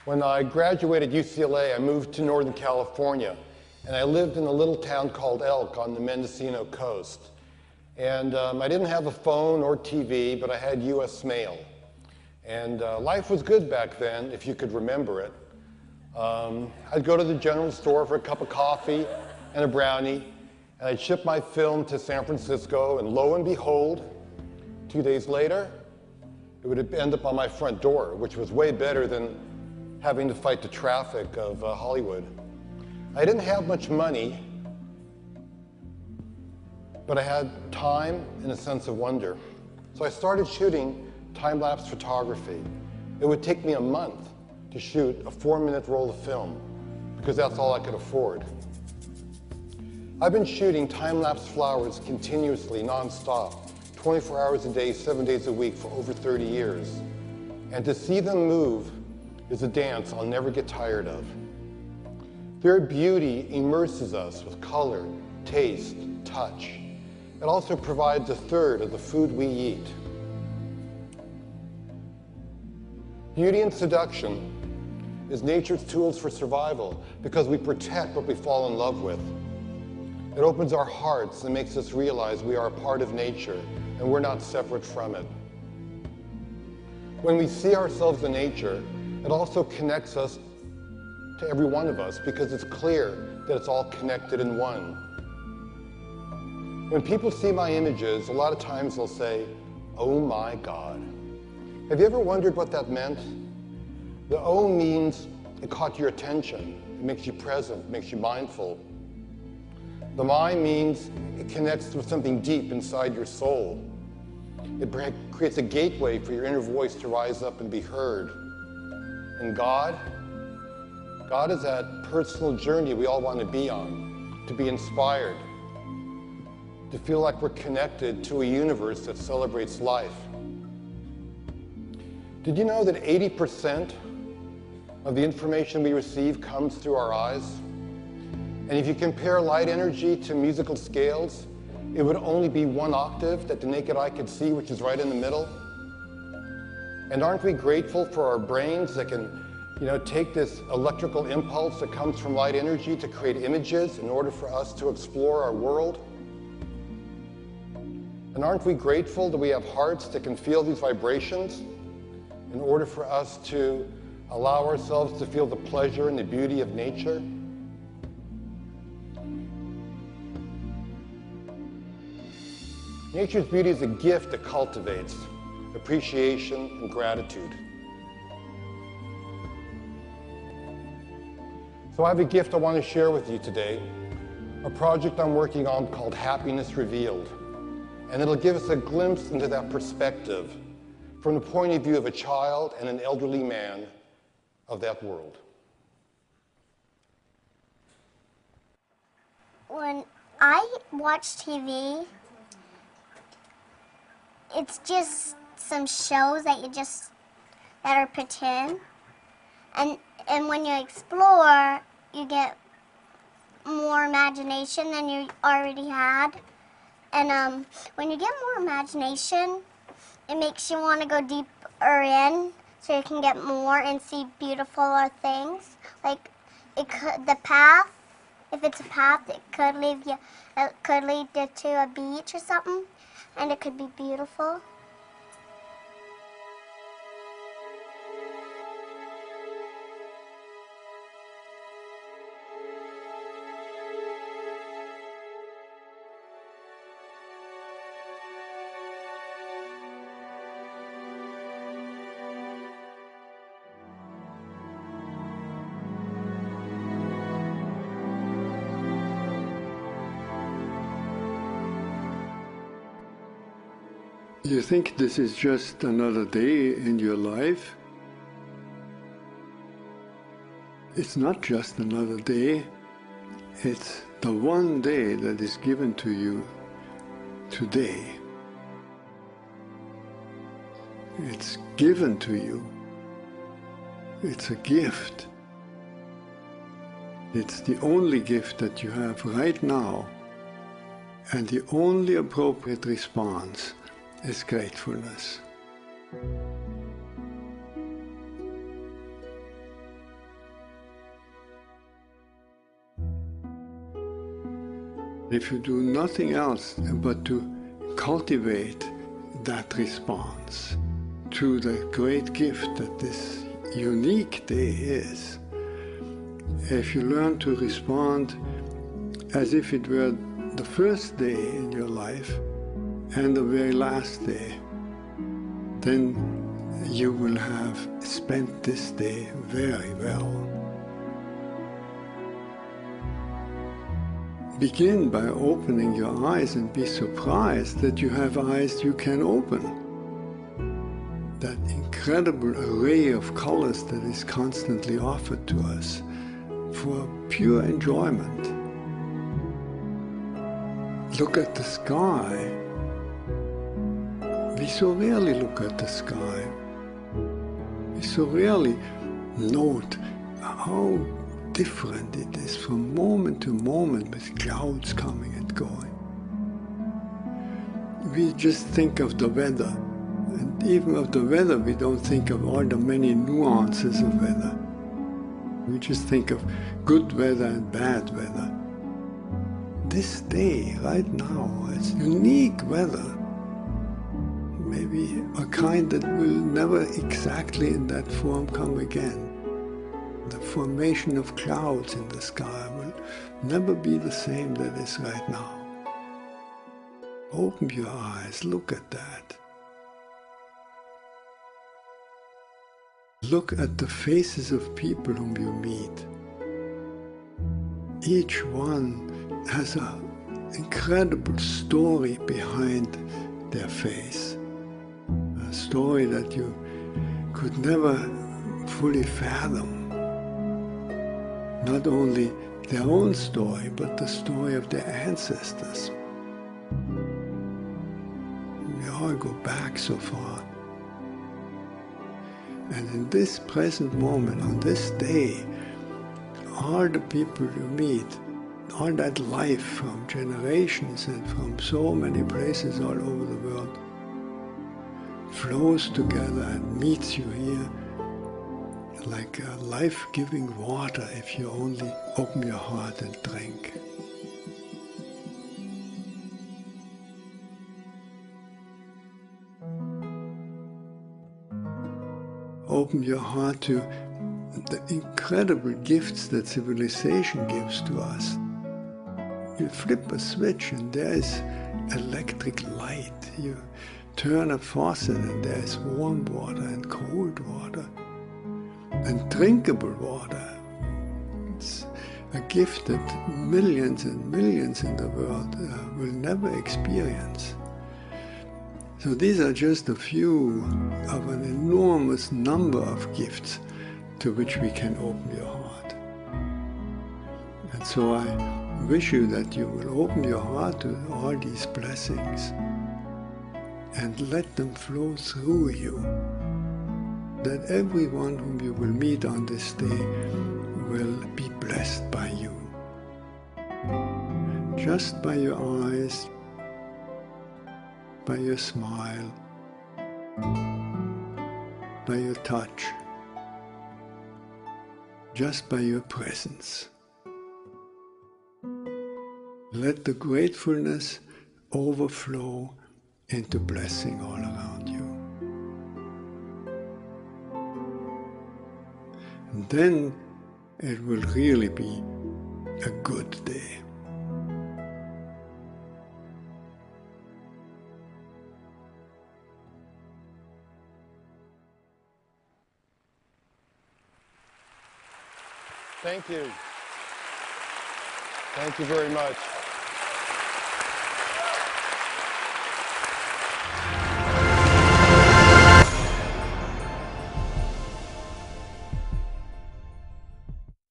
When I graduated UCLA, I moved to Northern California, and I lived in a little town called Elk on the Mendocino coast. And I didn't have a phone or TV, but I had US mail. And life was good back then, if you could remember it. I'd go to the general store for a cup of coffee and a brownie, and I'd ship my film to San Francisco, and lo and behold, 2 days later, it would end up on my front door, which was way better than having to fight the traffic of Hollywood. I didn't have much money, but I had time and a sense of wonder. So I started shooting time-lapse photography. It would take me a month to shoot a 4-minute roll of film, because that's all I could afford. I've been shooting time-lapse flowers continuously, non-stop, 24 hours a day, 7 days a week for over 30 years. And to see them move is a dance I'll never get tired of. Their beauty immerses us with color, taste, touch. It also provides a third of the food we eat. Beauty and seduction is nature's tools for survival because we protect what we fall in love with. It opens our hearts and makes us realize we are a part of nature and we're not separate from it. When we see ourselves in nature, it also connects us to every one of us because it's clear that it's all connected in one. When people see my images, a lot of times they'll say, "Oh my God." Have you ever wondered what that meant? The "oh" means it caught your attention. It makes you present, makes you mindful. The "my" means it connects with something deep inside your soul. It creates a gateway for your inner voice to rise up and be heard. And God is that personal journey we all want to be on, to be inspired, to feel like we're connected to a universe that celebrates life. Did you know that 80% of the information we receive comes through our eyes? And if you compare light energy to musical scales, it would only be 1 octave that the naked eye could see, which is right in the middle. And aren't we grateful for our brains that can, take this electrical impulse that comes from light energy to create images in order for us to explore our world? And aren't we grateful that we have hearts that can feel these vibrations in order for us to allow ourselves to feel the pleasure and the beauty of nature? Nature's beauty is a gift that cultivates appreciation and gratitude. So I have a gift I want to share with you today, a project I'm working on called Happiness Revealed. And it'll give us a glimpse into that perspective from the point of view of a child and an elderly man of that world. When I watch TV, it's just some shows that are pretend. And when you explore, you get more imagination than you already had. And when you get more imagination, it makes you want to go deeper in so you can get more and see beautiful things. Like the path, if it's a path, it could lead you to a beach or something, and it could be beautiful. You think this is just another day in your life? It's not just another day. It's the one day that is given to you today. It's given to you. It's a gift. It's the only gift that you have right now, and the only appropriate response is gratefulness. If you do nothing else but to cultivate that response to the great gift that this unique day is, if you learn to respond as if it were the first day in your life and the very last day, then you will have spent this day very well. Begin by opening your eyes and be surprised that you have eyes you can open. That incredible array of colors that is constantly offered to us for pure enjoyment. Look at the sky. We so rarely look at the sky. We so rarely note how different it is from moment to moment with clouds coming and going. We just think of the weather, and even of the weather we don't think of all the many nuances of weather. We just think of good weather and bad weather. This day, right now, is unique weather. Maybe a kind that will never exactly in that form come again. The formation of clouds in the sky will never be the same that is right now. Open your eyes, look at that. Look at the faces of people whom you meet. Each one has an incredible story behind their face. A story that you could never fully fathom. Not only their own story, but the story of their ancestors. We all go back so far. And in this present moment, on this day, all the people you meet, all that life from generations and from so many places all over the world, flows together and meets you here like a life-giving water if you only open your heart and drink. Open your heart to the incredible gifts that civilization gives to us. You flip a switch and there is electric light. You turn a faucet and there is warm water and cold water. And drinkable water. It's a gift that millions and millions in the world will never experience. So these are just a few of an enormous number of gifts to which we can open your heart. And so I wish you that you will open your heart to all these blessings and let them flow through you. That everyone whom you will meet on this day will be blessed by you. Just by your eyes, by your smile, by your touch, just by your presence. Let the gratefulness overflow into blessing all around you. And then it will really be a good day. Thank you. Thank you very much.